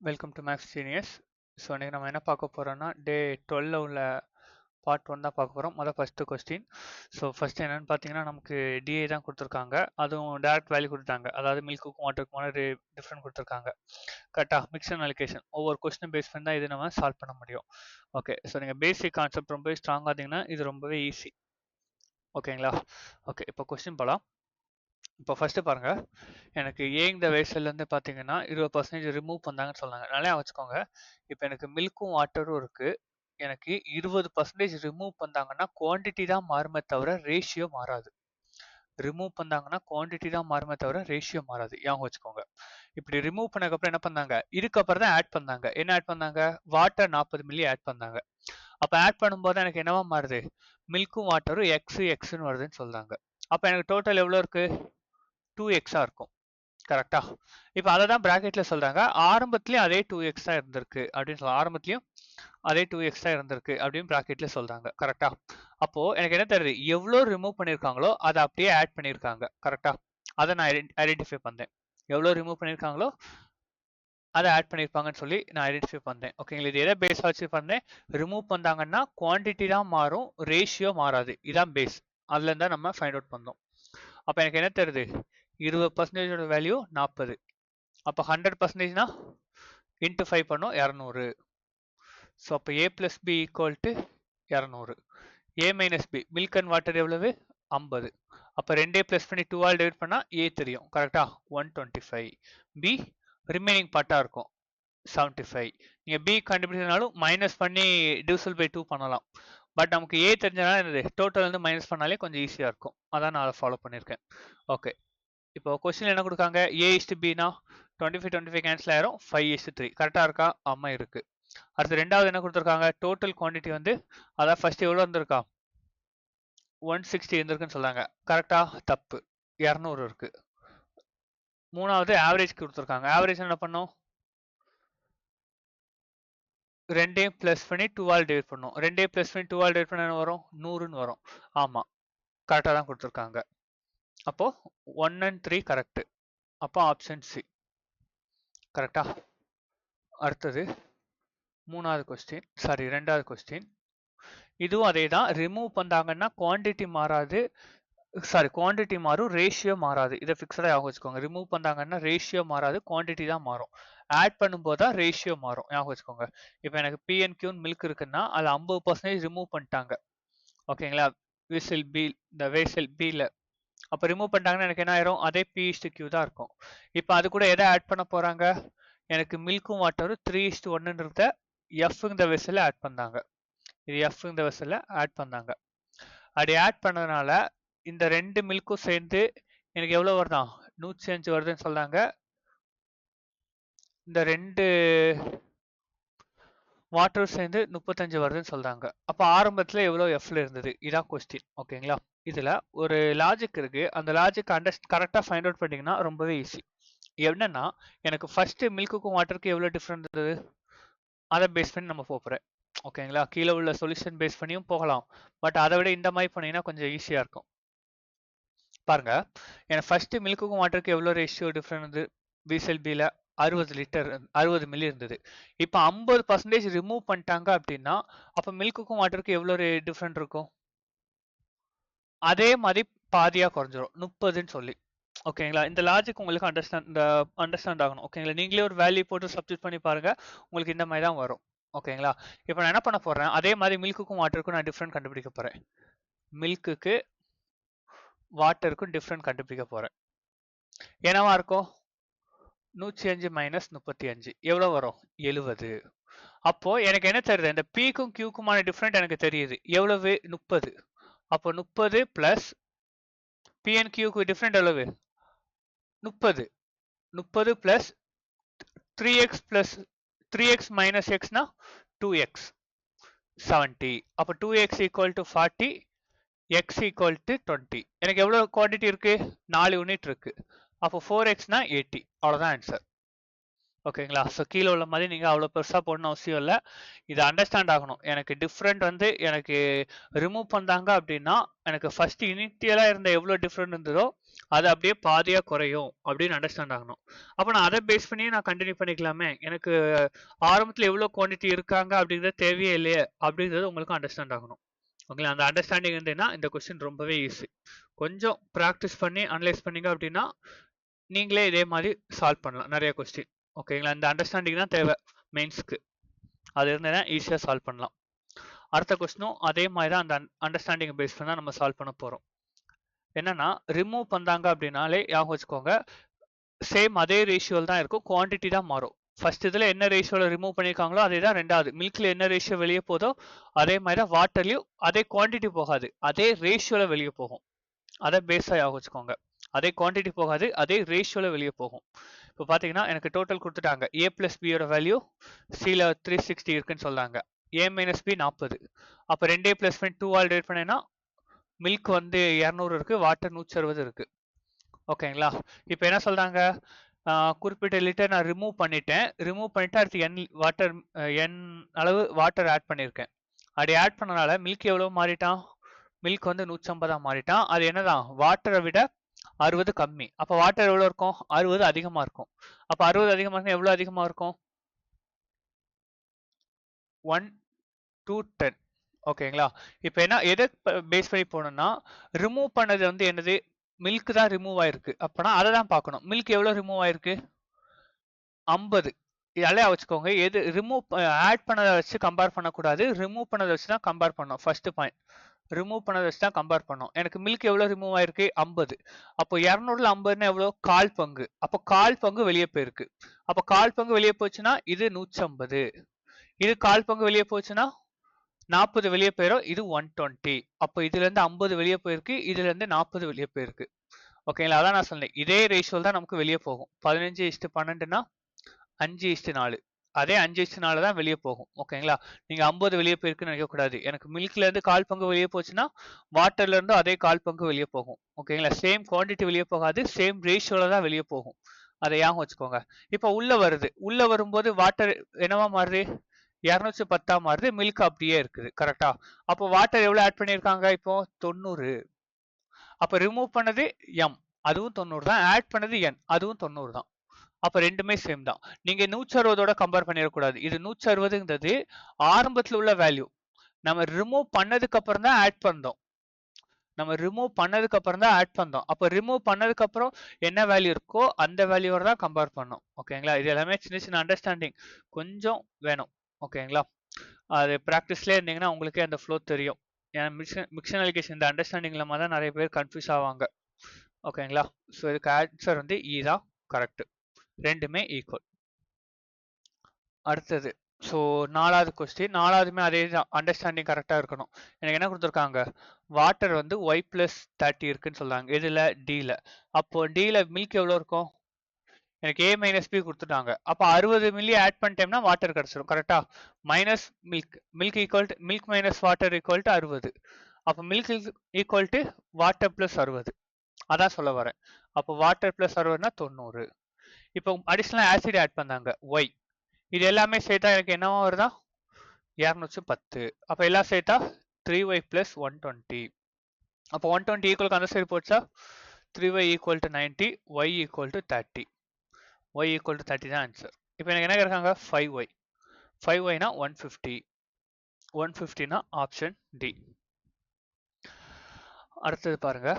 Welcome to Max Genius. So இன்றைக்கி நம்ம என்ன பார்க்க போகிறோம்னா டே 12 உள்ள பார்ட் 1 தான் பார்க்க போகிறோம். First question. ஸோ ஃபஸ்ட்டு என்னென்னு பார்த்தீங்கன்னா நமக்கு டிஏ தான் கொடுத்துருக்காங்க, அதுவும் டேரக்ட் வேல்யூ கொடுத்தாங்க. அதாவது மில்க்குக்கும் வாட்டருக்குமான டிஃப்ரெண்ட் கொடுத்துருக்காங்க. கரெக்டாக மிக்ஸ் அண்ட் அலோகேஷன் ஒவ்வொரு கொஸ்டின் பேஸ் பண்ணி தான் இது நம்ம சால்வ் பண்ண முடியும். ஓகே, ஸோ நீங்கள் பேசிக் கான்செப்ட் ரொம்பவே ஸ்ட்ராங்காக இருந்தீங்கன்னா இது ரொம்பவே ஈஸி. ஓகேங்களா? ஓகே, இப்போ கொஸ்டின் போகலாம். இப்போ ஃபஸ்ட்டு பாருங்கள், எனக்கு ஏங்கிற வயசுலேருந்து பார்த்தீங்கன்னா 20% ரிமூவ் பண்ணாங்கன்னு சொன்னாங்க. நல்லா வச்சுக்கோங்க, இப்போ எனக்கு மில்க்கும் வாட்டரும் இருக்குது. எனக்கு 20% ரிமூவ் பண்ணாங்கன்னா குவான்டிட்டி தான் மாறுமே தவிர ரேஷியோ மாறாது. ரிமூவ் பண்ணாங்கன்னா குவான்டிட்டி தான் மாறுமே தவிர ரேஷியோ மாறாது. ஞாபகம் வச்சுக்கோங்க. இப்படி ரிமூவ் பண்ணதுக்கப்புறம் என்ன பண்ணாங்க, இதுக்கப்புறம் தான் ஆட் பண்ணாங்க. என்ன ஆட் பண்ணாங்க? வாட்டர் 40 மில்லி ஆட் பண்ணாங்க. அப்போ ஆட் பண்ணும்போது எனக்கு என்னவா மாறுது? மில்க்கும் வாட்டரும் எக்ஸ்ன்னு வருதுன்னு சொல்றாங்க. அப்போ எனக்கு டோட்டல் எவ்வளோ இருக்கு? 2x இருக்கும். கரெக்டா? இப்போ அதை தான் பிராக்கெட்ல சொல்றாங்க. ஆரம்பத்திலயும் அதே 2x தான் இருந்திருக்கு அப்படின்னு சொல்ல, ஆரம்பத்திலயும் அதே 2x தான் இருந்திருக்கு அப்படின்னு பிராக்கெட்ல சொல்றாங்க. கரெக்டா? அப்போ எனக்கு என்ன தெரியுது, எவ்வளோ ரிமூவ் பண்ணியிருக்காங்களோ அதை அப்படியே ஆட் பண்ணியிருக்காங்க. கரெக்டா? அதை நான் ஐடென்டிஃபை பண்ணேன். எவ்வளோ ரிமூவ் பண்ணியிருக்காங்களோ அதை ஆட் பண்ணியிருப்பாங்கன்னு சொல்லி நான் ஐடென்டிஃபை பண்ணேன். ஓகேங்களா? இது எதை பேஸ் வச்சு பண்ணேன்? ரிமூவ் பண்ணாங்கன்னா குவான்டிட்டி தான் மாறும், ரேஷியோ மாறாது. இதான் பேஸ். அதுல இருந்தா நம்ம ஃபைண்ட் அவுட் பண்ணோம். அப்போ எனக்கு என்ன தெரியுது? 20% வேல்யூ 40. அப்போ 100%னா இன்ட்டு 5 பண்ணோம் 200. ஸோ அப்போ A plus B equal to 200. A minus B milk and water எவ்வளவு? 50. அப்போ 2 பிளஸ் பண்ணி 2 ஆல் டிவைட் பண்ணால் ஏ தெரியும். கரெக்டா? 125. பி ரிமைனிங் பார்ட்டாக இருக்கும் 75. நீங்கள் பி கண்டுபிடிச்சதுனாலும் மைனஸ் பண்ணி டிவிசல் பை 2 பண்ணலாம். பட் நமக்கு ஏ தெரிஞ்சனால என்னது, டோட்டல் வந்து மைனஸ் பண்ணாலே கொஞ்சம் ஈஸியாக இருக்கும். அதான் நான் அதை ஃபாலோ பண்ணியிருக்கேன். ஓகே, இப்போ கொஸ்டின் என்ன கொடுக்காங்க? ஏ இஸ்டு பினா 25 கேன்சல் ஆயிரும், 5:3. கரெக்டாக இருக்கா? ஆமா இருக்கு. அடுத்து ரெண்டாவது என்ன கொடுத்துருக்காங்க? டோட்டல் குவான்டிட்டி வந்து அதான் ஃபர்ஸ்ட் எவ்வளோ இருந்திருக்கா? 160 இருந்திருக்குன்னு சொல்றாங்க. கரெக்டா? தப்பு. 200 இருக்கு. மூணாவது ஆவரேஜ் கொடுத்துருக்காங்க. ஆவரேஜ் என்ன பண்ணும்? ரெண்டையும் பிளஸ் பண்ணி 2 ஆல் டிவைட் பண்ணும். ரெண்டையும் பிளஸ் பண்ணி 2 ஆல் டிவைட் பண்ண என்ன வரும்? 100ன்னு வரும். ஆமா, கரெக்டாக தான் கொடுத்துருக்காங்க. அப்போ 1 and 3 கரெக்ட். அப்போ ஆப்ஷன் சி கரெக்டா? அடுத்தது ரெண்டாவது கொஸ்டின். இதுவும் அதே தான். ரிமூவ் பண்ணாங்கன்னா குவான்டிட்டி மாறாது, குவான்டிட்டி மாறும், ரேஷியோ மாறாது. இதை ஃபிக்ஸடாக ஞாபகம் வச்சுக்கோங்க. ரிமூவ் பண்ணாங்கன்னா ரேஷியோ மாறாது, குவான்டிட்டி தான் மாறும். ஆட் பண்ணும்போது தான் ரேஷியோ மாறும். ஞாபகம் வச்சுக்கோங்க. இப்போ எனக்கு பிஎன்கியூன்னு மில்க் இருக்குன்னா அது 50% ரிமூவ் பண்ணிட்டாங்க. ஓகேங்களா? விசில் பி, இந்த வேசல் பியில் அப்போ ரிமூவ் பண்ணிட்டாங்கன்னா எனக்கு என்ன ஆயிரும்? அதே P/Q தான் இருக்கும். இப்போ அது கூட எதை ஆட் பண்ண போறாங்க? எனக்கு மில்க்கும் வாட்டரும் 3:1 எஃப் இந்த வெசல்ல ஆட் பண்ணாங்க. இது எஃப் இந்த வெசல்ல ஆட் பண்ணாங்க. அப்படி ஆட் பண்ணதுனால இந்த ரெண்டு மில்க்கும் சேர்ந்து எனக்கு எவ்வளவு வருதான்? 105 வருதுன்னு சொல்றாங்க. இந்த ரெண்டு வாட்டர் சேர்ந்து 35 வருதுன்னு சொல்றாங்க. அப்ப ஆரம்பத்துல எவ்வளவு எஃப்ல இருந்தது? இதான் கொஸ்டின். ஓகேங்களா? இதுல ஒரு லாஜிக் இருக்கு. அந்த லாஜிக் கரெக்டா ஃபைண்ட் அவுட் பண்ணிட்டீங்கன்னா ரொம்பவே ஈஸி. என்னன்னா, எனக்கு ஃபர்ஸ்ட் மில்க்குக்கும் வாட்டருக்கும் எவ்வளவு டிஃபரெண்ட் இருந்தது, அதை பேஸ் பண்ணி நம்ம போகிறேன். ஓகேங்களா? கீழே உள்ள சொல்யூஷன் பேஸ் பண்ணியும் போகலாம். பட் அதை விட இந்த மாதிரி பண்ணீங்கன்னா கொஞ்சம் ஈஸியா இருக்கும். பாருங்க, எனக்கு ஃபர்ஸ்ட் மில்க்குக்கும் வாட்டருக்கும் எவ்வளவு ரேஷியோ டிஃபரெண்ட் இருந்தது? பிஎஸ்எல்பியில 60 மில்லி இருந்தது. இப்போ 50% ரிமூவ் பண்ணிட்டாங்க அப்படின்னா அப்ப மில்க்குக்கும் வாட்டருக்கும் எவ்வளவு டிஃபரெண்ட் இருக்கும்? அதே மாதிரி பாதியா குறைஞ்சிரும், 30ன்னு சொல்லி. ஓகேங்களா? இந்த லாஜிக் உங்களுக்கு அண்டர்ஸ்டாண்ட் ஆகணும். ஓகேங்களா? நீங்களே ஒரு வேல்யூ போட்டு சப்ஸ்டிட் பண்ணி பாருங்க, உங்களுக்கு இந்த மாதிரி தான் வரும். ஓகேங்களா? இப்போ நான் என்ன பண்ண போறேன், அதே மாதிரி மில்க்குக்கும் வாட்டருக்கும் நான் டிஃபரெண்ட் கண்டுபிடிக்க போறேன். மில்க்குக்கு வாட்டருக்கும் டிஃபரெண்ட் கண்டுபிடிக்க போறேன். என்னவா இருக்கும்? 105 மைனஸ் 35 எவ்வளவு வரும்? 70. அப்போ எனக்கு என்ன தெரியுது? இந்த பிக்கும் கியூக்குமான டிஃபரெண்ட் எனக்கு தெரியுது. எவ்வளவு? 30. அப்போ 30 பிளஸ் பிஎன் கியூக்கு டிஃபரெண்ட் எவ்வளவு? 30. 30 பிளஸ் 3x மைனஸ் எக்ஸ்னா 2x 70. அப்போ 2x equal to 40, x equal to 20. எனக்கு எவ்வளவு குவான்டிட்டி இருக்கு? 4 யூனிட் இருக்கு. அப்போ 4xனா 80. அவ்வளவுதான் ஆன்சர். ஓகேங்களா? ஸோ கீழே உள்ள மாதிரி நீங்கள் அவ்வளோ பெருசாக போடணும் அவசியம் இல்லை. இது அண்டர்ஸ்டாண்ட் ஆகணும். எனக்கு டிஃப்ரெண்ட் வந்து எனக்கு ரிமூவ் பண்ணாங்க அப்படின்னா எனக்கு ஃபர்ஸ்ட் இனிஷியலாக இருந்த எவ்வளோ டிஃப்ரெண்ட் இருந்ததோ அது அப்படியே பாதியாக குறையும் அப்படின்னு அண்டர்ஸ்டாண்ட் ஆகணும். அப்போ நான் அதை பேஸ் பண்ணி நான் கண்டினியூ பண்ணிக்கலாமே, எனக்கு ஆரம்பத்தில் எவ்வளோ குவான்டிட்டி இருக்காங்க அப்படிங்கிறது தேவையே இல்லையே அப்படிங்கிறது உங்களுக்கு அண்டர்ஸ்டாண்ட் ஆகணும். ஓகேங்களா? அந்த அண்டர்ஸ்டாண்டிங் இருந்ததுன்னா இந்த கொஸ்டின் ரொம்பவே ஈஸி. கொஞ்சம் ப்ராக்டிஸ் பண்ணி அனலைஸ் பண்ணீங்க அப்படின்னா நீங்களே இதே மாதிரி சால்வ் பண்ணலாம் நிறைய கொஸ்டின். ஓகேங்களா? இந்த அண்டர்ஸ்டாண்டிங் தான் தேவை மெயின்ஸ்க்கு. அது இருந்ததுன்னா ஈஸியாக சால்வ் பண்ணலாம். அடுத்த கொஸ்டினும் அதே மாதிரி தான் அந்த அண்டர்ஸ்டாண்டிங் பேஸ் பண்ணி தான் நம்ம சால்வ் பண்ண போகிறோம். என்னன்னா ரிமூவ் பண்ணாங்க அப்படின்னாலே ஞாபகம் வச்சுக்கோங்க, சேம் அதே ரேஷியோவில் தான் இருக்கும், குவான்டிட்டி தான் மாறும். ஃபர்ஸ்ட் இதில் என்ன ரேஷியோவில் ரிமூவ் பண்ணியிருக்காங்களோ அதே தான் ரெண்டாவது. மில்கில் என்ன ரேஷியோ வெளியே போதோ அதே மாதிரி தான் வாட்டர்லையும் அதே குவான்டிட்டி போகாது, அதே ரேஷியோவில் வெளியே போகும். அதை பேஸாக ஞாபகம் வச்சுக்கோங்க. அதே குவான்டிட்டி போகாது, அதே ரேஷியோவில் வெளியே போகும். இப்போ பார்த்தீங்கன்னா எனக்கு டோட்டல் கொடுத்துட்டாங்க. ஏ பிளஸ் பியோட வேல்யூ சியில் 360 இருக்குன்னு சொல்கிறாங்க. ஏ மைனஸ் பி 40. அப்போ 2a பிளஸ் 2 ஆல் டிவைட் பண்ணேன்னா மில்க் வந்து 200 இருக்குது, வாட்டர் 160 இருக்குது. ஓகேங்களா? இப்போ என்ன சொல்கிறாங்க, குறிப்பிட்ட லிட்டர் நான் ரிமூவ் பண்ணிட்டேன். ரிமூவ் பண்ணிவிட்டு அடுத்து என் அளவு வாட்டர் ஆட் பண்ணியிருக்கேன். அப்படி ஆட் பண்ணனால மில்க் எவ்வளோ மாறிட்டான், மில்க் வந்து 150 மாறிட்டான். அது என்னதான் வாட்டரை விட 60 கம்மி. அப்போ வாட்டர் எவ்வளோ இருக்கும், 60 அதிகமாக இருக்கும். அப்போ 60 அதிகமாக இருக்கும், எவ்வளோ அதிகமாக இருக்கும், 1 to 10. ஓகேங்களா? இப்போ என்ன எதை பேஸ் பண்ணி போகணும்னா ரிமூவ் பண்ணது வந்து என்னது, மில்க் தான் ரிமூவ் ஆயிருக்கு. அப்போனா அதை தான் பார்க்கணும். மில்க் எவ்வளோ ரிமூவ் ஆயிருக்கு, 50. இதெல்லாம் வச்சுக்கோங்க. எது ரிமூவ் ஆட் பண்ணதை வச்சு கம்பேர் பண்ணக்கூடாது, ரிமூவ் பண்ணதை வச்சு தான் கம்பேர் பண்ணணும். ஃபர்ஸ்ட் பாயிண்ட், ரிமூவ் பண்ணதை வச்சு தான் கம்பேர் பண்ணோம். எனக்கு மில்க் எவ்வளோ ரிமூவ் ஆயிருக்கு, 50. அப்போ 200ல் 50ன்னா எவ்வளோ, கால் பங்கு. அப்போ கால் பங்கு வெளியே போயிருக்கு. அப்போ கால் பங்கு வெளியே போச்சுன்னா இது 150. இது கால் பங்கு வெளியே போச்சுன்னா 40 வெளியே போயிடும், இது 120. அப்போ இதுல இருந்து 50 வெளியே போயிருக்கு, இதுல இருந்து 40 வெளியே போயிருக்கு. ஓகேங்களா? அதான் நான் சொன்னேன், இதே ரேஷியோவில் தான் நமக்கு வெளியே போகும். 15:12னா 5:4. அதே 5:4 தான் வெளியே போகும். ஓகேங்களா? நீங்க 50 வெளியே போயிருக்குன்னு நினைக்கக்கூடாது. எனக்கு மில்க்ல இருந்து கால் பங்கு வெளியே போச்சுன்னா வாட்டர்ல இருந்து அதே கால் பங்கு வெளியே போகும். ஓகேங்களா? சேம் குவான்டிட்டி வெளியே போகாது, சேம் ரேஷியோல தான் வெளியே போகும். அதை ஞாபகம் வச்சுக்கோங்க. இப்போ உள்ள வருது, உள்ள வரும்போது வாட்டர் என்னவா மாறுது, 210 மாறுது, மில்க் அப்படியே இருக்குது. கரெக்டா? அப்போ வாட்டர் எவ்வளவு ஆட் பண்ணியிருக்காங்க, இப்போ 90. அப்போ ரிமூவ் பண்ணது எம், அதுவும் 90 தான். ஆட் பண்ணது என், அதுவும் 90 தான். அப்ப ரெண்டுமே சேம் தான். நீங்க 160ஓட கம்பேர் பண்ணிடக்கூடாது. இது 160ங்கிறது ஆரம்பத்தில் உள்ள வேல்யூ. நம்ம ரிமூவ் பண்ணதுக்கு அப்புறம் தான் ஆட் பண்ணோம். அப்ப ரிமூவ் பண்ணதுக்கு அப்புறம் என்ன வேல்யூ இருக்கோ அந்த வேல்யூவோட தான் கம்பேர் பண்ணோம். ஓகேங்களா? இது எல்லாமே சின்ன சின்ன அண்டர்ஸ்டாண்டிங் கொஞ்சம் வேணும். ஓகேங்களா? அது ப்ராக்டிஸ்லேயே இருந்தீங்கன்னா உங்களுக்கே அந்த ஃப்ளோ தெரியும். ஏன்னா மிக்சன் அலிகேஷன் இந்த அண்டர்ஸ்டாண்டிங் இல்லாமல் தான் நிறைய பேர் கன்ஃபியூஸ் ஆவாங்க. ஓகேங்களா? ஸோ இதுக்கு ஆன்சர் வந்து இ தான் கரெக்ட். ரெண்டுமே ஈக்குவல். அடுத்தது ஸோ 4வது கொஸ்டின். 4வதுமே அதே தான், அண்டர்ஸ்டாண்டிங் கரெக்டாக இருக்கணும். எனக்கு என்ன கொடுத்துருக்காங்க, வாட்டர் வந்து y + 30 இருக்குன்னு சொல்கிறாங்க. இதில் டியில். அப்போ டியில் மில்க் எவ்வளோ இருக்கும், எனக்கு a - b கொடுத்துட்டாங்க. அப்போ 60 மில்லி ஆட் பண்ணிட்டோம்னா வாட்டர் கிடச்சிடும். கரெக்டா? Minus milk equal to milk minus water equal to 60. அப்போ மில்க் ஈக்குவல் டு வாட்டர் + 60. அதான் சொல்ல வரேன். அப்போ வாட்டர் + 60னா 90. இப்போ அடிஷ்னலாக ஆசிட் ஆட் பண்ணாங்க y. இது எல்லாமே சேர்த்தா எனக்கு என்னவா வருதா, 210. அப்போ எல்லாம் சேர்த்தா 3y + 120. அப்போ 120 ஈக்குவலுக்கு அந்த சைடு போச்சா, 3y = 90, y = 30. y = 30 தான் ஆன்சர். இப்போ எனக்கு என்ன கேட்குறாங்க, 5y. 5yனா 150. 150னா ஆப்ஷன் டி. அடுத்தது பாருங்க,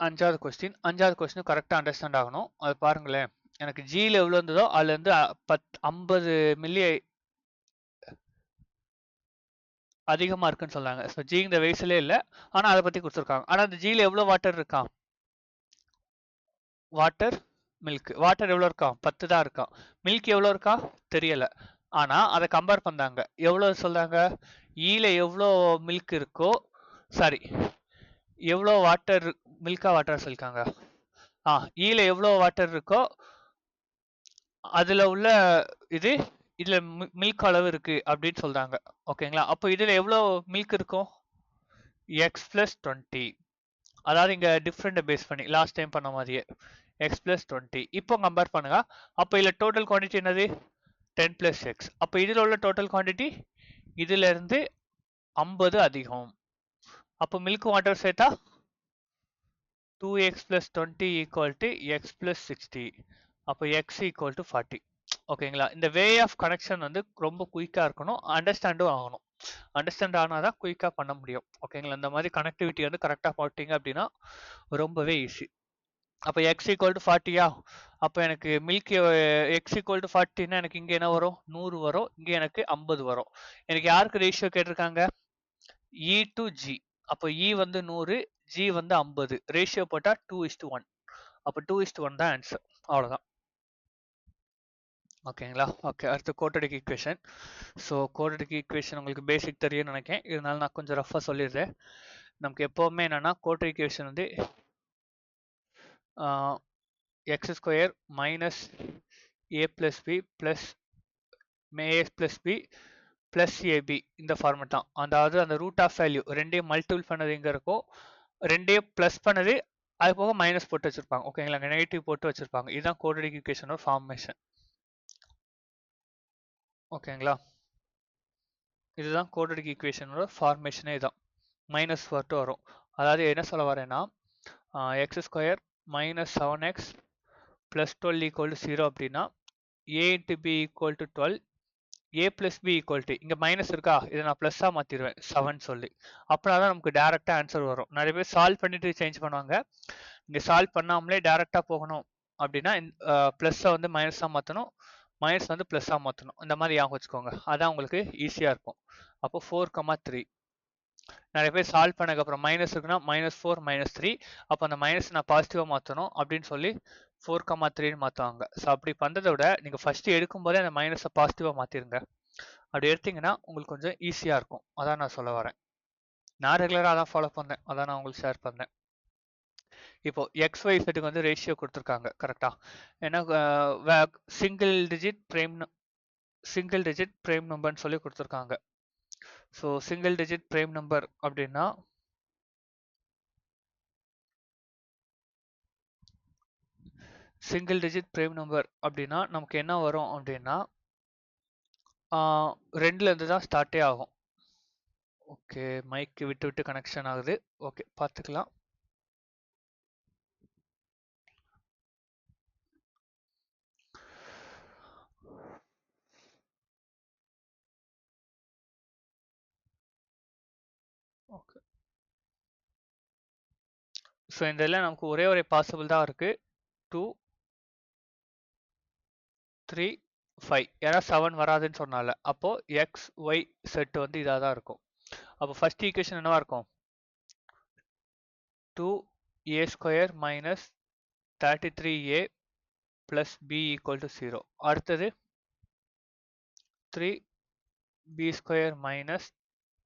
5வது கொஸ்டின். 5வது கொஸ்டின் கரெக்டாக அண்டர்ஸ்டாண்ட் ஆகணும். அது பாருங்களேன், எனக்கு ஜியில் எவ்வளோ இருந்ததோ அதுலேருந்து 50 மில்லி அதிகமாக இருக்குன்னு சொல்றாங்க. ஸோ ஜி இந்த வயசுலே இல்லை, ஆனால் அதை பற்றி கொடுத்துருக்காங்க. ஆனால் அந்த ஜியில் எவ்வளோ வாட்டர் இருக்கான், வாட்டர் மில்க் வாட்டர் எவ்வளோ இருக்கான், 10 தான் இருக்கான். மில்க் எவ்வளோ இருக்கா தெரியல, ஆனால் அதை கம்பேர் பண்ணாங்க. எவ்வளோ சொல்றாங்க, ஈல எவ்வளோ மில்க் இருக்கோ, சாரி எவ்வளோ வாட்டர், மில்கா வாட்டர் சொல்லிருக்காங்க, ஈல எவ்வளோ வாட்டர் இருக்கோ அதில் உள்ள இது இதில் மில்க் அளவு இருக்கு அப்படின்னு சொல்றாங்க. ஓகேங்களா? அப்போ இதில் எவ்வளோ மில்க் இருக்கும், x + 20. அதாவது இங்கே டிஃப்ரெண்ட்டை பேஸ் பண்ணி லாஸ்ட் டைம் பண்ண மாதிரியே எக்ஸ் பிளஸ் 20. இப்போ கம்பேர் பண்ணுங்க. அப்போ இதில் டோட்டல் குவான்டிட்டி என்னது 10 பிளஸ் எக்ஸ். அப்போ இதில் உள்ள டோட்டல் குவான்டிட்டி இதுல இருந்து 50 அதிகம். அப்போ மில்க் வாட்டர் சேர்த்தா 2x plus 20 equal to x plus 60. அப்போ x equal to 40. ஓகேங்களா? இந்த வே ஆஃப் கனெக்ஷன் வந்து ரொம்ப குயிக்காக இருக்கணும், அண்டர்ஸ்டாண்டும் ஆகணும். அண்டர்ஸ்டாண்ட் ஆனால் தான் குயிக்காக பண்ண முடியும். ஓகேங்களா? இந்த மாதிரி கனெக்டிவிட்டி வந்து கரெக்டாக போட்டிங்க அப்படின்னா ரொம்பவே ஈஸி. அப்போ x equal to 40யா? அப்போ எனக்கு மில்க் x equal to 40ன்னா எனக்கு இங்கே என்ன வரும் 100 வரும், இங்கே எனக்கு 50 வரும். எனக்கு யாருக்கு ரேஷியோ கேட்டிருக்காங்க? E to G. அப்போ E வந்து 100, G வந்து 50. ரேஷியோ போட்டா 2:1. அப்போ 2:1 தான் ஆன்சர். அவ்வளோதான். ஓகேங்களா? ஓகே, அடுத்து கோட்டடிக் ஈக்குவேஷன். ஸோ கோட்டடிக் ஈக்குவேஷன் உங்களுக்கு பேசிக் தெரியும்னு நினைக்கிறேன், இருந்தாலும் நான் கொஞ்சம் ரஃபாக சொல்லிடுறேன். நமக்கு எப்போவுமே என்னன்னா கோட்டடிக் ஈக்குவேஷன் வந்து X square minus A plus B plus A plus B plus AB இந்த ஃபார்மெட் தான். அதாவது அந்த ரூட் ஆஃப் வேல்யூ ரெண்டையும் மல்டிபிள் பண்ணது எங்கே இருக்கோ, ரெண்டையும் ப்ளஸ் பண்ணது அது போக மைனஸ் போட்டு வச்சிருப்பாங்க. ஓகேங்களா? நெகட்டிவ் போட்டு வச்சிருப்பாங்க. இதுதான் கோட்டடிக் ஈக்குவேஷனோட ஃபார்மேஷன். ஓகேங்களா? இதுதான் கோட்டடிக் ஈக்குவேஷனோட ஃபார்மேஷனே இதுதான். மைனஸ் போட்டு வரும். அதாவது என்ன சொல்ல வரேன்னா X square minus 7x plus 12 equal to 0 அப்படின்னா A into B equal to 12, A plus B equal to இங்கே மைனஸ் இருக்கா, இதை நான் ப்ளஸ்ஸாக மாற்றிடுவேன் 7 சொல்லி. அப்படின்னா தான் நமக்கு டேரெக்டாக ஆன்சர் வரும். நிறைய பேர் சால்வ் பண்ணிட்டு சேஞ்ச் பண்ணுவாங்க. இங்கே சால்வ் பண்ணாமலே டேரெக்டாக போகணும் அப்படின்னா ப்ளஸ்ஸை வந்து மைனஸாக மாற்றணும், மைனஸ் வந்து ப்ளஸ்ஸாக மாற்றணும். இந்த மாதிரி ஞாபகம் வச்சுக்கோங்க, அதான் உங்களுக்கு ஈஸியாக இருக்கும். அப்போ 4,3. நிறைய பேர் சால்வ் பண்ணதுக்கப்புறம் மைனஸ் இருக்குன்னா -4 -3, அப்போ அந்த மைனஸ் நான் பாசிட்டிவாக மாற்றணும் அப்படின்னு சொல்லி 4,3ன்னு மாற்றுவாங்க. ஸோ அப்படி பண்ணுறதை விட நீங்கள் ஃபஸ்ட்டு எடுக்கும்போதே அந்த மைனஸை பாசிட்டிவாக மாற்றிடுங்க. அப்படி எடுத்தீங்கன்னா உங்களுக்கு கொஞ்சம் ஈஸியாக இருக்கும். அதான் நான் சொல்ல வரேன். நான் ரெகுலராக அதான் ஃபாலோ பண்ணேன், அதான் நான் உங்களுக்கு ஷேர் பண்ணேன். இப்போ எக்ஸ் ஒய் செட்டுக்கு வந்து ரேஷியோ கொடுத்துருக்காங்க கரெக்டாக. ஏன்னா சிங்கிள் டிஜிட் பிரேம் நம்பர்னு சொல்லி கொடுத்துருக்காங்க. So single digit prime number அப்படின்னா நமக்கு என்ன வரும் அப்படின்னா 2லேருந்து தான் ஸ்டார்ட்டே ஆகும். ஓகே, மைக்கு விட்டு விட்டு கனெக்ஷன் ஆகுது. ஓகே, பார்த்துக்கலாம். ஓகே, ஸோ இந்த இதில் நமக்கு ஒரே பாசிபிள் தான் இருக்குது, 2, 3, 5. ஏன்னா 7 வராதுன்னு சொன்னால, அப்போ எக்ஸ் ஒய் செட் வந்து இதாக தான் இருக்கும். அப்போ ஃபர்ஸ்ட் ஈக்குவேஷன் என்னவா இருக்கும்? 2a square minus 33a plus b equal to 0. அடுத்தது 3b square minus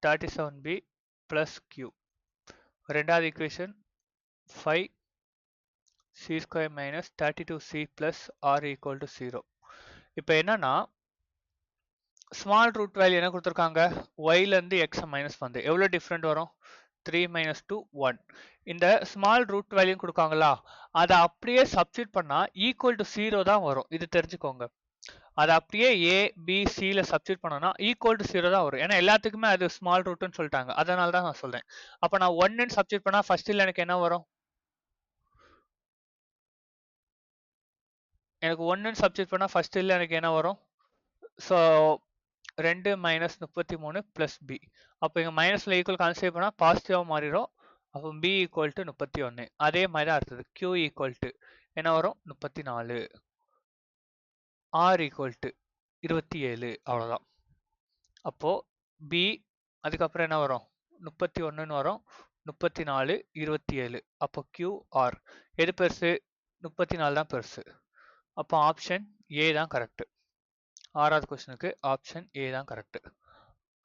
37b plus q. ரெண்டாவது equation 5c square minus 32c plus r equal to 0. இப்போ என்னன்னா ஸ்மால் ரூட் வேல்யூ என்ன கொடுத்துருக்காங்க? ஒய்லேருந்து எக்ஸை மைனஸ் வந்து எவ்வளோ டிஃப்ரெண்ட் வரும்? 3 minus 2 1. இந்த ஸ்மால் ரூட் வேல்யூ கொடுக்காங்களா, அதை அப்படியே சப்ஸ்டிட் பண்ணா ஈக்குவல் டு 0 தான் வரும். இது தெரிஞ்சுக்கோங்க. அதை அப்படியே ஏ பி சியில் சப்ஸ்டிட் பண்ணோம்னா ஈக்குவல் டு 0 தான் வரும். ஏன்னா எல்லாத்துக்குமே அது ஸ்மால் ரூட்னு சொல்லிட்டாங்க, அதனால தான் நான் சொல்றேன். அப்போ நான் 1ன்னு சப்ஸ்டிட் பண்ணா ஃபர்ஸ்ட்ல எனக்கு என்ன வரும்? எனக்கு 1ன்னு சப்ஸ்டிட் பண்ணா ஃபர்ஸ்ட்ல எனக்கு என்ன வரும்? So 2 minus 33 plus b. அப்போ இங்கே மைனஸில் ஈக்குவல் கான்செப்ட் பண்ணால் பாசிட்டிவாக மாறிடும். அப்போ b ஈக்குவல் டு 31. அதே மாதிரி தான் அடுத்தது q ஈக்குவல் டு என்ன வரும்? 34. r equal to 27. அவ்வளோதான். அப்போது b அதுக்கப்புறம் என்ன வரும்? 31ன்னு வரும், 34, 27. அப்போ qr எது பெருசு? 34 தான் பெருசு. அப்போ ஆப்ஷன் ஏ தான் கரெக்டு. 6வது கொஸ்டினுக்கு ஆப்ஷன் ஏ தான் கரெக்டு.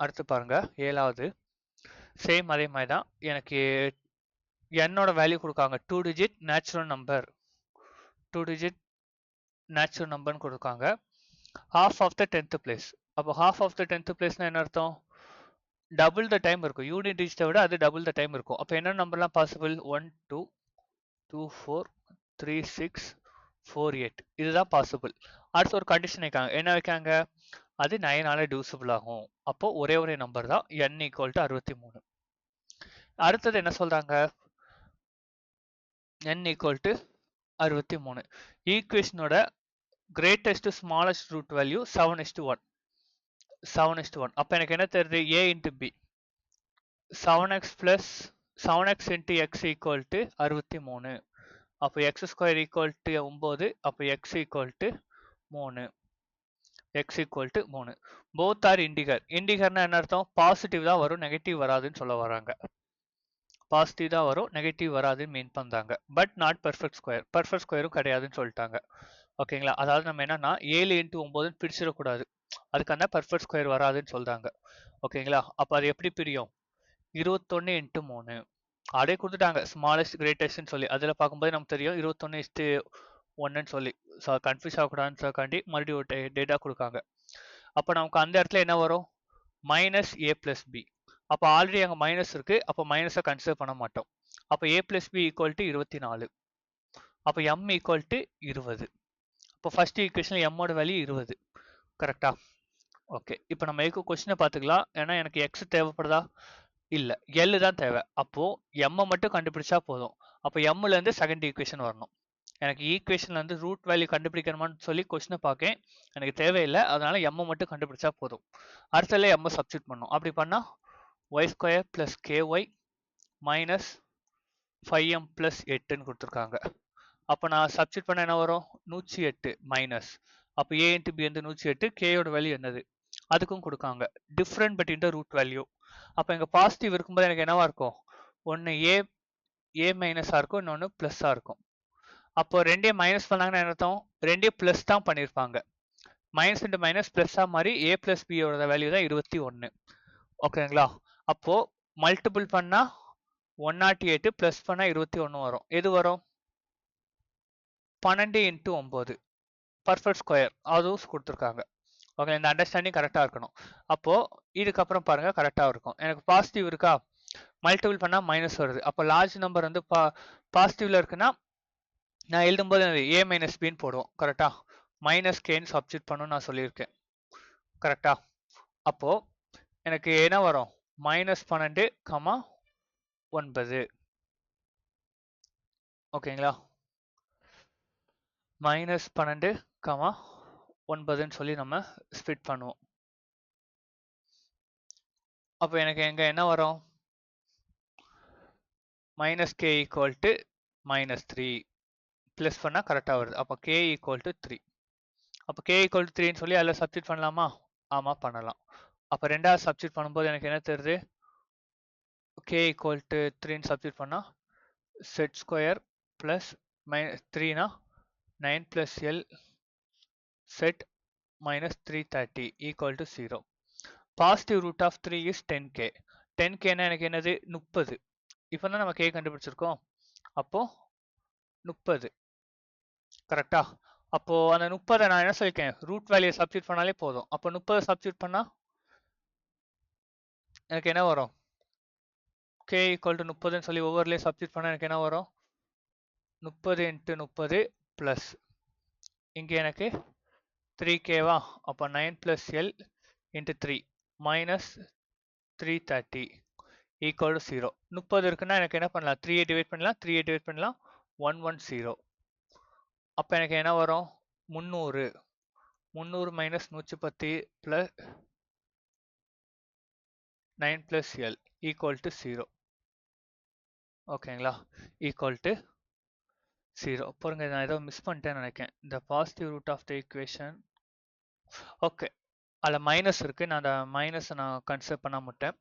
அடுத்து பாருங்க, 7வது. சேம் அதே மாதிரி தான். எனக்கு என்னோட வேல்யூ கொடுக்காங்க 2 digit natural number, 2 digit natural நம்பர்னு கொடுக்காங்க. Half of the 10th place. அப்போ ஹாஃப் ஆஃப் த 10th பிளேஸ்னா என்ன அர்த்தம்? டபுள் த டைம் இருக்கும். யூனிட் டிஜிட்டை விட அது டபுள் த டைம் இருக்கும். அப்போ என்ன நம்பர்லாம் பாசிபிள்? 1 2 2 4 3 6 48 இதுதான் பாசிபிள். அடுத்து ஒரு கண்டிஷன் வைக்காங்க. என்ன வைக்காங்க? அது 9ஆல டிவிசிபிள் ஆகும். அப்போ ஒரே ஒரு நம்பர் தான் n = 63. அடுத்தது என்ன சொல்றாங்க? n = 63. ஈக்குவேஷனோட கிரேட்டஸ்ட் ஸ்மாலஸ்ட் ரூட் வேல்யூ 7:1. 7:1. அப்ப எனக்கு என்ன தெரியுது? a into b 7x plus 7x into x equal to 63. அப்ப x square equal to 9. அப்ப x equal to 3. x equal to 3. Both are integer. Integerனா என்ன அர்த்தம்? பாசிட்டிவ் தான் வரும், நெகட்டிவ் வராதுன்னு சொல்ல வராங்க. பாசிட்டிவ் தான் வரும், நெகட்டிவ் வராதுன்னு மீன் பண்றாங்க. But not perfect square. Perfect ஸ்கொயரும் கிடையாதுன்னு சொல்லிட்டாங்க. ஓகேங்களா? அதாவது நம்ம என்னன்னா 7 into 9 பிரிச்சிடக்கூடாது. அதுக்கான பெர்ஃபெக்ட் ஸ்கொயர் வராதுன்னு சொல்றாங்க. ஓகேங்களா? அப்ப அது எப்படி பிரியும்? 21 into 3. அப்படியே கொடுத்துட்டாங்க ஸ்மாலஸ்ட் கிரேட்டஸ்ட்னு சொல்லி. அதில் பார்க்கும்போது நமக்கு தெரியும் 21:1ன்னு சொல்லி. ஸோ கன்ஃபியூஸ் ஆகக்கூடாதுன்றக்காண்டி மறுபடியும் ஒரு டேட்டா கொடுக்காங்க. அப்போ நமக்கு அந்த இடத்துல என்ன வரும்? -a + b. அப்போ ஆல்ரெடி அங்கே மைனஸ் இருக்கு. அப்போ மைனஸை கன்சிடர் பண்ண மாட்டோம். அப்போ a + b = 24. அப்போ m = 20. இப்போ ஃபர்ஸ்ட் ஈக்குவேஷன் m-ஓட வேல்யூ 20. கரெக்டா? ஓகே. இப்போ நம்ம எதுக்கு கொஸ்டினை பார்த்துக்கலாம். ஏன்னா எனக்கு x தேவைப்படுதா? இல்ல, L தான் தேவை. அப்போ m மட்டும் கண்டுபிடிச்சா போதும். அப்போ m ல இருந்து செகண்ட் ஈக்குவேஷன் வரணும். எனக்கு ஈக்குவேஷன்ல இருந்து ரூட் வேல்யூ கண்டுபிடிக்கணுமான்னு சொல்லி கொஸ்டினை பார்க்கேன். எனக்கு தேவையில்லை. அதனால m மட்டும் கண்டுபிடிச்சா போதும். அடுத்ததுல m சப்ஸ்டிட் பண்ணணும். அப்படி பண்ணா y² + ky மைனஸ் 5m + 8ன்னு கொடுத்துருக்காங்க. அப்போ நான் சப்ஸ்டிட் பண்ண என்ன வரும்? 108 மைனஸ். அப்போ a into b வந்து 108. k யோட வேல்யூ என்னது? அதுக்கும் கொடுக்காங்க. Different between the root value. அப்போ இங்கே பாசிட்டிவ் இருக்கும்போது எனக்கு என்னவா இருக்கும்? ஒன்று ஏ மைனஸாக இருக்கும், இன்னொன்று ப்ளஸ்ஸாக இருக்கும். அப்போ ரெண்டையும் மைனஸ் பண்ணாங்கன்னா என்ன அர்த்தம்? ரெண்டையும் ப்ளஸ் தான் பண்ணியிருப்பாங்க. மைனஸ் இன்ட்டு மைனஸ் ப்ளஸ்ஸாக மாதிரி a + b-யோட வேல்யூ தான் 21. ஓகேங்களா? அப்போ மல்டிபிள் பண்ணால் 108 ப்ளஸ் பண்ணால் 21 வரும். எது வரும்? 12 into 9 பர்ஃபெக்ட் ஸ்கொயர் அதுவும் கொடுத்துருக்காங்க. ஓகே, இந்த அண்டர்ஸ்டாண்டிங் கரெக்டாக இருக்கணும். அப்போ இதுக்கப்புறம் பாருங்க கரெக்டாக இருக்கும். எனக்கு பாசிட்டிவ் இருக்கா? மல்டிபிள் பண்ணால் மைனஸ் வருது. அப்போ லார்ஜ் நம்பர் வந்து பாசிட்டிவ்ல இருக்குன்னா நான் எழுதும்போது a - bன்னு போடுவோம். கரெக்டா? மைனஸ் கேன்னு சப்ஸ்டிட் பண்ணணும்னு நான் சொல்லியிருக்கேன். கரெக்டா? அப்போ எனக்கு என்ன வரும்? -12, -9. ஓகேங்களா? -12, -9ன்னு சொல்லி நம்ம ஸ்பிட் பண்ணுவோம். அப்போ எனக்கு எங்க என்ன வரும்? -k = -3 ப்ளஸ் பண்ணால் கரெக்டாக வருது. அப்போ k = 3. அப்போ k = 3ன்னு சொல்லி அதில் சப்ஸ்டிட் பண்ணலாமா? ஆமாம், பண்ணலாம். அப்போ ரெண்டாவது சப்ஸ்டிட் பண்ணும்போது எனக்கு என்ன தெரியுது? k = 3ன்னு சப்ஸ்டிட் பண்ணால் z² + 3னா 9 + l z -330 = 0. Positive root of 3 is 10k. 10kனா எனக்கு என்னது? 30. இப்போ தான் நம்ம k கண்டுபிடிச்சிருக்கோம். அப்போ 30. கரெக்டா? அப்போ அந்த 30 நான் என்ன சொல்லிருக்கேன்? ரூட் வேல்யூ சப்ஸ்டிட் பண்ணாலே போதும். அப்போ 30 சப்ஸ்டிட் பண்ணா எனக்கு என்ன வரும்? k = 30ன்னு சொல்லி ஒவ்வொருலையும் சப்ஸ்டிட் பண்ணா எனக்கு என்ன வரும்? 30 × 30 ப்ளஸ் இங்கே எனக்கு 3kவா? அப்போ 9 + l × 3 -330 = 0. 30 இருக்குன்னா எனக்கு என்ன பண்ணலாம்? 3 டிவைட் பண்ணலாம், 3 டிவைட் பண்ணலாம், 110. அப்போ எனக்கு என்ன வரும்? 300. 300 - 110 + 9 + l = 0. ஓகேங்களா? = 0. பாருங்க, நான் ஏதோ மிஸ் பண்ணிட்டேன்னு நினைக்கிறேன். இந்த positive root of the equation. Okay, அதில் மைனஸ் இருக்கு. நான் அந்த மைனஸை நான் கன்சிடர் பண்ண மாட்டேன்.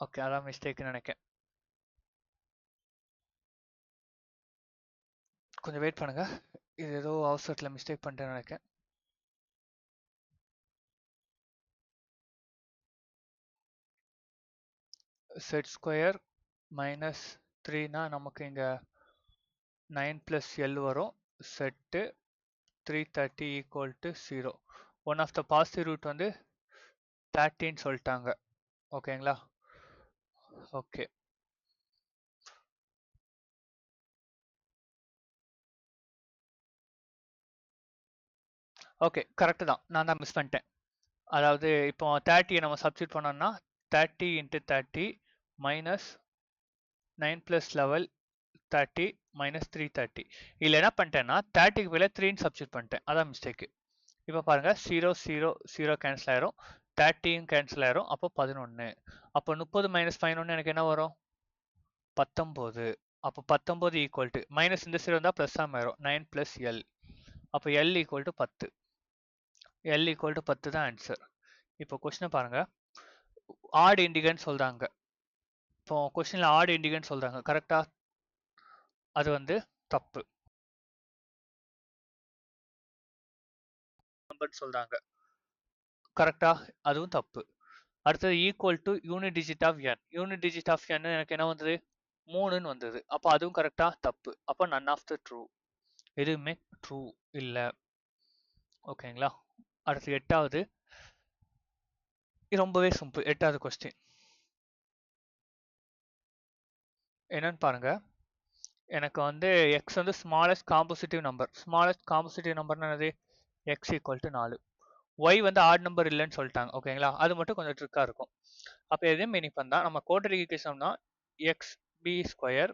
ஓகே, அதான் மிஸ்டேக்னு நினைக்கிறேன். கொஞ்சம் வெயிட் பண்ணுங்க. இது ஏதோ அவசரத்தில் மிஸ்டேக் பண்ணிட்டேன்னு நினைக்கிறேன். z² -3னா நமக்கு இங்க 9 + l வரும். செட்டு 330 = 0. One of the positive root வந்து 30ன்னு சொல்லிட்டாங்க. ஓகேங்களா? ஓகே. ஓகே, கரெக்ட் தான். நான் தான் மிஸ் பண்ணிட்டேன். அதாவது இப்போ 30 நம்ம சப்ஸ்டிட் பண்ணோம்னா 30 into 30 minus 9 plus 11 30 minus 330. இதில் என்ன பண்ணிட்டேன்னா 30க்கு பதிலாக 3 சப்ஸ்டிட் பண்ணிட்டேன். அதான் மிஸ்டேக். இப்போ பாருங்க 0 0 0 கேன்சல் ஆயிரும், 30 கேன்சல் ஆயிரும், அப்போ 11. அப்போ 30 மைனஸ் 11 எனக்கு என்ன வரும்? 19. அப்போ 19 ஈக்குவல் டு மைனஸ் இந்த சைடு வந்தால் ப்ளஸ் ஆயிரும், 9 ப்ளஸ் எல். அப்போ L equal to 10. L equal to 10 தான் ஆன்சர். இப்போ கொஸ்டினை பாருங்க, ஆட் இண்டிகன்னு சொல்றாங்க. இப்போ கொஸ்டின்ல ஆட் இண்டிகன்னு சொல்றாங்க, கரெக்டா? அது வந்து தப்பு. நம்பர் சொல்றாங்க, கரெக்டா? அதுவும் தப்பு. அடுத்தது equal to unit digit of N. Unit digit of N எனக்கு என்ன வந்தது? 3ன்னு வந்தது. அப்போ அதுவும் கரெக்டா? தப்பு. அப்போ நன் ஆஃப் த ட்ரூ. எதுவுமே ட்ரூ இல்லை. ஓகேங்களா? அடுத்து 8வது. ரொம்பவே சிம்பிள். 8வது கொஸ்டின் என்னன்னு பாருங்க. எனக்கு வந்து எக்ஸ் வந்து ஸ்மாலஸ்ட் காம்போசிட்டிவ் நம்பர். ஸ்மாலஸ்ட் காம்போசிட்டிவ் நம்பர்னா என்னது? X equal to 4. ஒய் வந்து ஆட் நம்பர் இல்லைன்னு சொல்லிட்டாங்க. ஓகேங்களா? அது மட்டும் கொஞ்சம் ட்ரிக்கா இருக்கும். அப்போ எதையும் மீனிங் பண்ணா நம்ம குவாட்ரிக் ஈக்குவேஷன்னா X B square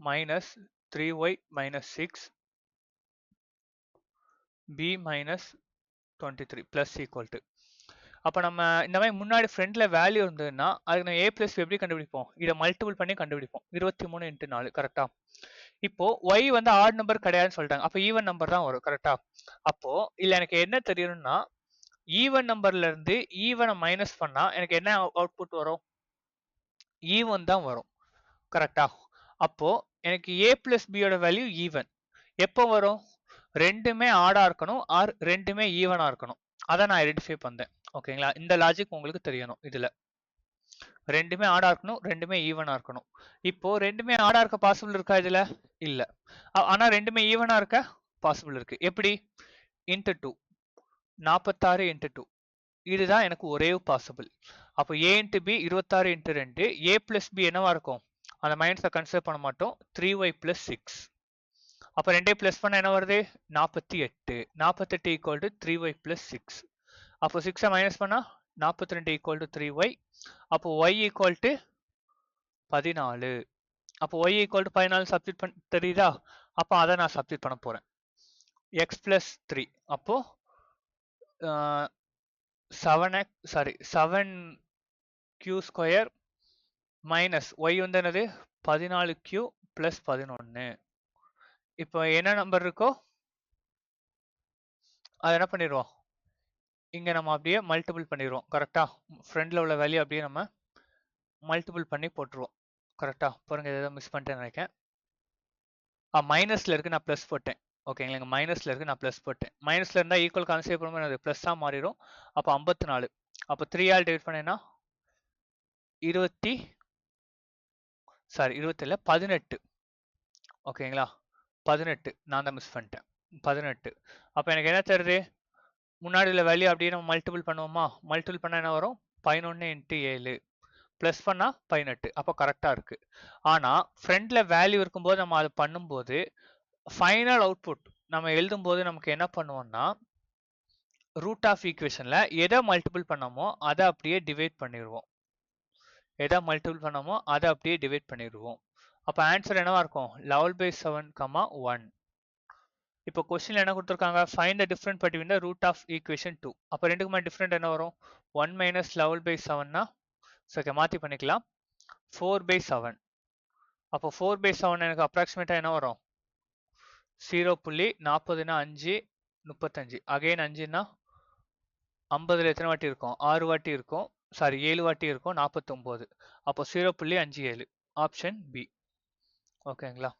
minus 3y minus 6 B minus 23 plus equal to. அப்போ நம்ம இந்த மாதிரி முன்னாடி ஃப்ரண்ட்ல வேல்யூ இருந்ததுன்னா அதுக்கு நம்ம ஏ பிளஸ் எப்படி கண்டுபிடிப்போம்? இதை மல்டிபிள் பண்ணி கண்டுபிடிப்போம். 23 into 4, கரெக்டா? இப்போ ஒய் வந்து ஆட் நம்பர் கிடையாதுன்னு சொல்லிட்டாங்க, அப்போ ஈவன் நம்பர் தான் வரும், கரெக்டா? அப்போ இல்ல எனக்கு என்ன தெரியணும்னா ஈவன் நம்பர்ல இருந்து ஈவனை மைனஸ் பண்ணா எனக்கு என்ன அவுட்புட் வரும்? ஈவன் தான் வரும், கரெக்டா? அப்போ எனக்கு ஏ பிளஸ் பியோட வேல்யூ ஈவன். எப்போ வரும்? ரெண்டுமே ஆடா இருக்கணும் ஆர் ரெண்டுமே ஈவனா இருக்கணும். அதை நான் ஐடென்டிஃபை பண்ணேன். ஓகேங்களா? இந்த லாஜிக் உங்களுக்கு தெரியணும். இதுல ரெண்டுமே ஆடா இருக்கணும், ரெண்டுமே ஈவனா இருக்கணும். இப்போ ரெண்டுமே ஆடா இருக்க பாசிபிள் இருக்கா? இதுல இல்ல. ஆனா ரெண்டுமே ஈவனா இருக்க பாசிபிள் இருக்கு. எப்படி? Into 2, 46 into 2. இதுதான் எனக்கு ஒரே பாசிபிள். அப்போ ஏ இன்ட்டு பி 26 into 2. ஏ பிளஸ் பி என்னவா இருக்கும்? அந்த மைனஸை கன்சிடர் பண்ண மாட்டோம். 3y plus 6. அப்போ ரெண்டே பிளஸ் பண்ண என்ன வருது? 48. 48 ஈக்குவல் டு 3y பிளஸ் 6. அப்போ 6 மைனஸ் பண்ணா 42 ஈக்குவல் டு 3y. அப்போ y ஈக்குவல் டு 14. அப்போ y ஈக்குவல் டு 14 சப்ஸ்டிட் பண்ண தெரியுதா? அப்போ அதை நான் சப்ஸ்டிட் பண்ண போறேன். x plus 3. அப்போ 7q ஸ்கொயர் மைனஸ் y வந்து என்னது? 14q plus 11. இப்போ என்ன நம்பர் இருக்கோ அதை என்ன பண்ணிடுவோம்? இங்க நம்ம அப்படியே மல்டிபிள் பண்ணிடுவோம், கரெக்டா? ஃப்ரண்ட்ல உள்ள வேல்யூ அப்படியே நம்ம மல்டிபிள் பண்ணி போட்டுருவோம், கரெக்டா? பாருங்க, ஏதோ மிஸ் பண்ணிட்டேன்னு நினைக்கிறேன். மைனஸ்ல இருக்கு, நான் பிளஸ் போட்டேன். ஓகேங்களா? இங்க மைனஸ்ல இருக்கு, நான் பிளஸ் போட்டேன். மைனஸ்ல இருந்தா ஈக்குவல் கான்செப்ட் பண்ணும்போது அது பிளஸ் தான் மாறிடும். அப்போ 54. அப்போ 3 ஆல் டிவைட் பண்ணேன்னா 18. ஓகேங்களா? 18. நான் தான் மிஸ் பண்ணிட்டேன். 18. அப்போ எனக்கு என்ன தருது? முன்னாடி உள்ள வேல்யூ அப்படியே நம்ம மல்டிபிள் பண்ணுவோமா? மல்டிபிள் பண்ணா என்ன வரும்? 11 into 7 பிளஸ் பண்ணா 18. அப்போ கரெக்டா இருக்கு. ஆனா ஃப்ரண்ட்ல வேல்யூ இருக்கும்போது நம்ம அதை பண்ணும்போது ஃபைனல் அவுட்புட் நம்ம எழுதும் போது நமக்கு என்ன பண்ணுவோம்னா ரூட் ஆஃப் ஈக்குவேஷன்ல எதை மல்டிபிள் பண்ணமோ அதை அப்படியே டிவைட் பண்ணிடுவோம். எதை மல்டிபிள் பண்ணமோ அதை அப்படியே டிவைட் பண்ணிடுவோம். அப்போ ஆன்சர் என்னவா இருக்கும்? 11/7, 1. இப்போ கொஸ்டின்ல என்ன கொடுத்துருக்காங்க? Find the difference between the root of equation 2. அப்போ ரெண்டுக்குமே டிஃபரெண்ட் என்ன வரும்? 1 மைனஸ் 11/7னா ஓகே, மாற்றி பண்ணிக்கலாம். 4/7. அப்போ 4/7 எனக்கு அப்ராக்சிமேட்டாக என்ன வரும்? 0.40னா 5, 35. அகைன் 5னா 50ல் எத்தனை வாட்டி இருக்கும்? 6 வாட்டி இருக்கும். சாரி, 7 வாட்டி இருக்கும். 49. அப்போ 0.57. Option B. ஓகேங்களா?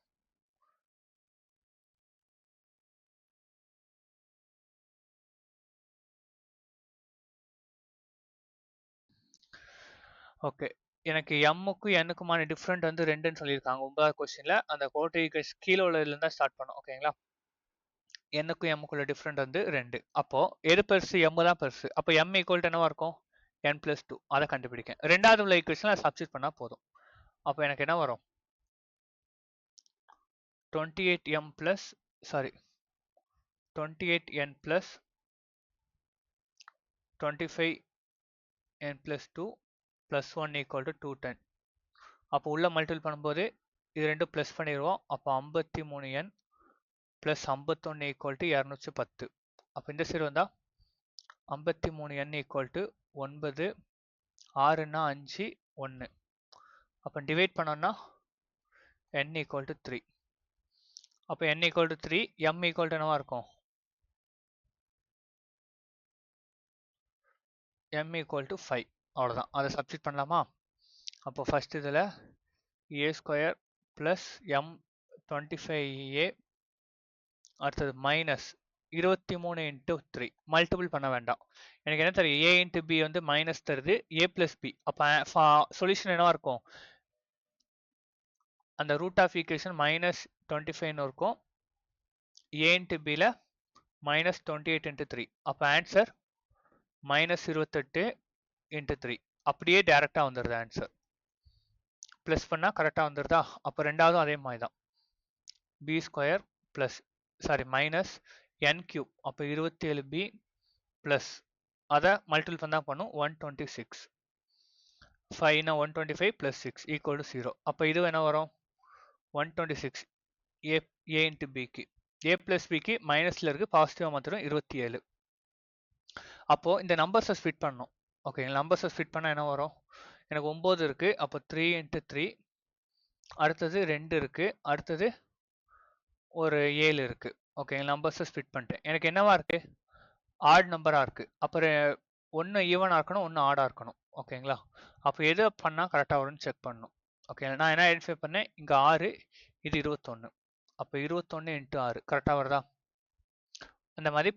ஓகே, எனக்கு எம்முக்கும் என்னுக்குமான டிஃப்ரெண்ட் வந்து 2ன்னு சொல்லியிருக்காங்க 9வது கொஸ்டின்ல. அந்த கோட்டைக்கு கீழே உள்ளதுல இருந்தா ஸ்டார்ட் பண்ணும். ஓகேங்களா? என்னுக்கும் எம்முக்குள்ள டிஃப்ரெண்ட் வந்து 2. அப்போ எது பெருசு? எம் தான் பெருசு. அப்போ எம் ஈக்குவல் டு என்னவா இருக்கும்? n+2. அதை கண்டுபிடிக்க ரெண்டாவது உள்ள ஈக்குவேஷன்ல சப்ஸ்டிட் பண்ணா போதும். அப்போ எனக்கு என்ன வரும்? 28m plus sorry 28n plus 25n plus 2 plus 1 equal to 210. அப்போ உள்ள மல்டிபிள் பண்ணும்போது இது ரெண்டும் ப்ளஸ் பண்ணிடுவோம். அப்போ 53n ப்ளஸ் 51 ஈக்குவல் டு 210. அப்போ இந்த சைடு வந்தால் 53n ஈக்குவல் டு 9, 6ன்னா 5, 1. அப்போ டிவைட் பண்ணோம்னா n ஈக்குவல் டு 3. அப்போ n equal to 3, m equal to என்னவா இருக்கும்? m equal to 5. அவ்வளோதான். அதை சப்ஸ்டிட் பண்ணலாமா? அப்போ ஃபர்ஸ்ட் இதில் a square plus m 25a அடுத்தது மைனஸ் 23 இன்ட்டு 3 மல்டிபிள் பண்ண வேண்டாம். எனக்கு என்ன தெரியும்? a இன்ட்டு b வந்து மைனஸ் தருது, a பிளஸ் b. அப்போ சொல்யூஷன் என்னவா இருக்கும்? அந்த ரூட் ஆஃப் ஈக்குவேஷன் மைனஸ் 25ன்னு இருக்கும், a இன்ட்டு bல மைனஸ் 28 இன்ட்டு 3. அப்போ ஆன்சர் மைனஸ் 28 இன்ட்டு 3. அப்படியே டேரெக்டாக வந்துடுது ஆன்சர். ப்ளஸ் பண்ணால் கரெக்டாக வந்துடுதா? அப்போ ரெண்டாவதும் அதே மாதிரி தான். b square plus minus n cube. அப்போ 27b ப்ளஸ் அதை மல்டிபிள் பண்ணா பண்ணும் 126. 5னா 125 ப்ளஸ் 6 ஈக்குவல் டு 0. அப்போ இது என்ன வரும்? 126 a இன்ட்டு பிக்கு, a பிளஸ் பிக்கு மைனஸில் இருக்குது, பாசிட்டிவாக மாத்திரம் 27. அப்போது இந்த நம்பர்ஸை ஸ்பிட் பண்ணணும். ஓகே, நம்பர்ஸை ஸ்பிட் பண்ணால் என்ன வரும்? எனக்கு 9 இருக்குது, அப்போ 3 இன்ட்டு 3, அடுத்தது 2 இருக்குது, அடுத்தது ஒரு 7 இருக்குது. ஓகே, நம்பர்ஸை ஸ்பிட் பண்ணிட்டேன். எனக்கு என்னவா இருக்குது? ஆட் நம்பராக இருக்குது. அப்புறம் ஒன்று ஈவனாக இருக்கணும், ஒன்று ஆடாக இருக்கணும். ஓகேங்களா? அப்போ எது பண்ணால் கரெக்டாக வரும்னு செக் பண்ணணும். ஓகே, நான் என்ன ஐடென்டிஃபை பண்ணேன்? இங்கே 6, இது 21. அப்போ 21 இன்ட்டு 6 கரெக்டாக வருதா? அந்த மாதிரி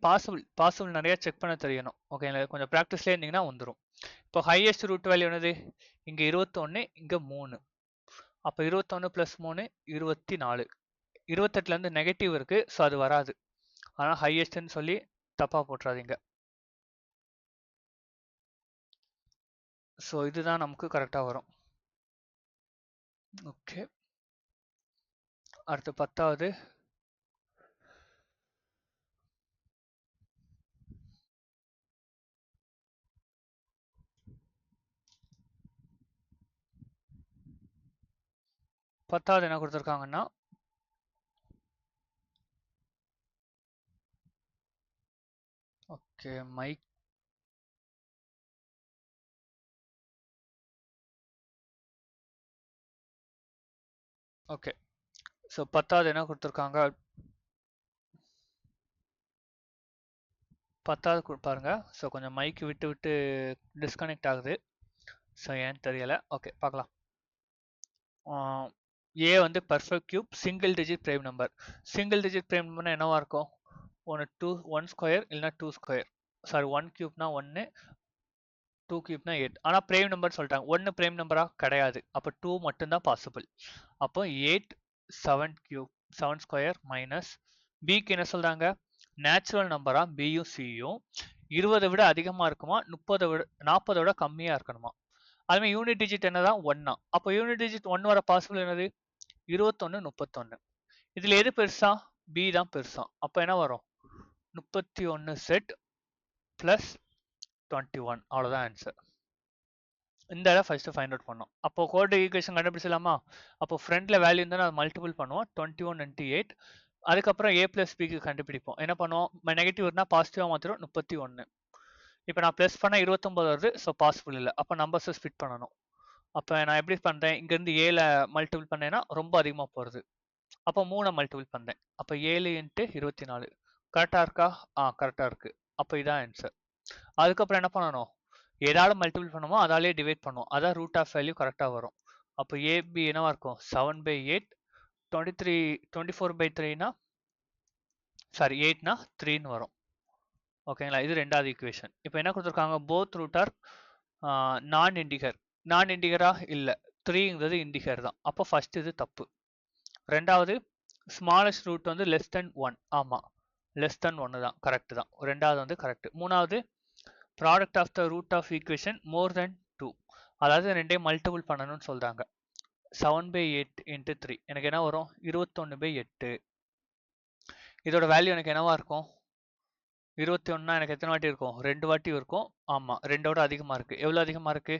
பாசிபிள் நிறைய செக் பண்ண தெரியணும். ஓகேங்களா? கொஞ்சம் ப்ராக்டிஸ்லேயே இருந்தீங்கன்னா வந்துடும். இப்போ ஹையஸ்ட் ரூட் வேல்யூ என்னது? இங்கே 21, இங்கே 3. அப்போ 21 ப்ளஸ் 3 24. 28லேருந்து நெகட்டிவ் இருக்குது, ஸோ அது வராது. ஆனால் ஹையஸ்ட்னு சொல்லி தப்பாக போட்டுறாதீங்க. ஸோ இதுதான் நமக்கு கரெக்டாக வரும். ஓகே, அடுத்து 10வது. என்ன கொடுத்துருக்காங்கன்னா, ஓகே மைக் ஓகே, ஸோ 10வது என்ன கொடுத்துருக்காங்க? 10வது பாருங்க. ஸோ கொஞ்சம் மைக் விட்டு விட்டு டிஸ்கனெக்ட் ஆகுது, ஸோ ஏன்னு தெரியலை. ஓகே, பார்க்கலாம். ஏ வந்து perfect cube, single digit prime number. Single digit prime நம்பர்னா என்னவா இருக்கும்? 1 ஸ்கொயர் இல்லைனா 2 ஸ்கொயர். 1 கியூப்னா 1, 2 கியூப்னா 8. ஆனால் பிரைம் நம்பர் சொல்லிட்டாங்க. 1 பிரைம் நம்பராக கிடையாது, அப்போ 2 மட்டும்தான் பாசிபிள். அப்போ 8 7 கியூப் 7 ஸ்கொயர் மைனஸ் பிக்கு என்ன சொல்றாங்க? நேச்சுரல் நம்பரா பியும் சியும் 20 விட அதிகமாக இருக்குமா, 40 விட கம்மியாக இருக்கணுமா? அதுமாதிரி யூனிட் டிஜிட் என்னதான்? 1. அப்போ யூனிட் டிஜிட் 1 வர பாசிபிள் என்னது? 21 31. இதில் எது பெருசா? பி தான் பெருசா. அப்போ என்ன வரும்? 31 செட் ப்ளஸ் 21. அவ்வளோதான் ஆன்சர். இந்த இடம் ஃபர்ஸ்ட் ஃபைண்ட் அவுட் பண்ணோம். அப்போ கோட் ஈக்குவேஷன் கண்டுபிடிச்சலாமா? அப்போ ஃப்ரண்ட்ல வேல்யூ இருந்தால் அதை மல்டிபிள் பண்ணுவோம், 21 இன்ட்டு 8. அதுக்கப்புறம் a பிளஸ் பிக்கு கண்டுபிடிப்போம். என்ன பண்ணுவோம்? நெகட்டிவ் இருந்தால் பாசிட்டிவாக மாத்திரம் 31. இப்போ நான் ப்ளஸ் பண்ணால் 29 வருது, ஸோ பாசிபிள் இல்லை. அப்போ நம்பர்ஸை ஸ்பிட் பண்ணணும். அப்போ நான் எப்படி பண்ணுறேன்? இங்கேருந்து 7 மல்டிபிள் பண்ணேன்னா ரொம்ப அதிகமாக போகிறது. அப்போ 3 மல்டிபிள் பண்ணேன். அப்போ 7 இன்ட்டு 24 கரெக்டாக இருக்கா? கரெக்டாக இருக்குது. அப்போ இதான் ஆன்சர். அதுக்கப்புறம் என்ன பண்ணணும்? ஏதாவது மல்டிபிள் பண்ணுமோ அதாலே டிவைட் பண்ணுவோம், அதான் ரூட் ஆஃப் வேல்யூ கரெக்டாக வரும். அப்போ ஏபி என்னவா இருக்கும்? 7/8. 24/3னா 8னா 3ன்னு வரும். ஓகேங்களா? இது ரெண்டாவது ஈக்குவேஷன். இப்போ என்ன கொடுத்துருக்காங்க? போத் ரூட் ஆர் நான் இண்டிகர். நான் இண்டிகரா? இல்லை, 3ங்கிறது இண்டிகர் தான். அப்போ ஃபர்ஸ்ட் இது தப்பு. ரெண்டாவது ஸ்மாலஸ்ட் ரூட் வந்து லெஸ் தென் 1. ஆமாம், லெஸ் தென் 1 தான், கரெக்ட் தான். ரெண்டாவது வந்து கரெக்ட். மூணாவது product of the root of equation more than 2. அதாவது ரெண்டையும் மல்டிபிள் பண்ணணும்னு சொல்கிறாங்க. 7/8 இன்ட்டு 3 எனக்கு என்ன வரும்? 21/8. இதோட வேல்யூ எனக்கு என்னவா இருக்கும்? 21னா எனக்கு எத்தனை வாட்டி இருக்கும்? 2 வாட்டி இருக்கும். ஆமா, 2ஓட அதிகமா இருக்கு. எவ்வளோ அதிகமா இருக்கு?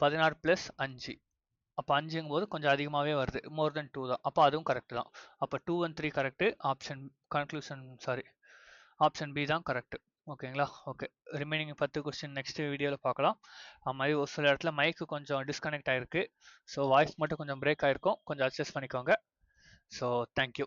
16 + 5. அப்போ 5ங்கும்போது கொஞ்சம் அதிகமாகவே வருது. மோர் தென் 2 தான். அப்போ அதுவும் கரெக்ட் தான். அப்போ 2 and 3 கரெக்ட். ஆப்ஷன் பி தான் கரெக்ட். ஓகேங்களா? ஓகே. ரிமைனிங் 10 கொஸ்டின் நெக்ஸ்ட் வீடியோவில் பார்க்கலாம். மாதிரி ஒரு சில இடத்துல மைக்கு கொஞ்சம் டிஸ்கனெக்ட் ஆயிருக்கு. ஸோ வாய்ஸ் மட்டும் கொஞ்சம் பிரேக் ஆயிருக்கும். கொஞ்சம் அட்ஜஸ்ட் பண்ணிக்கோங்க. So thank you.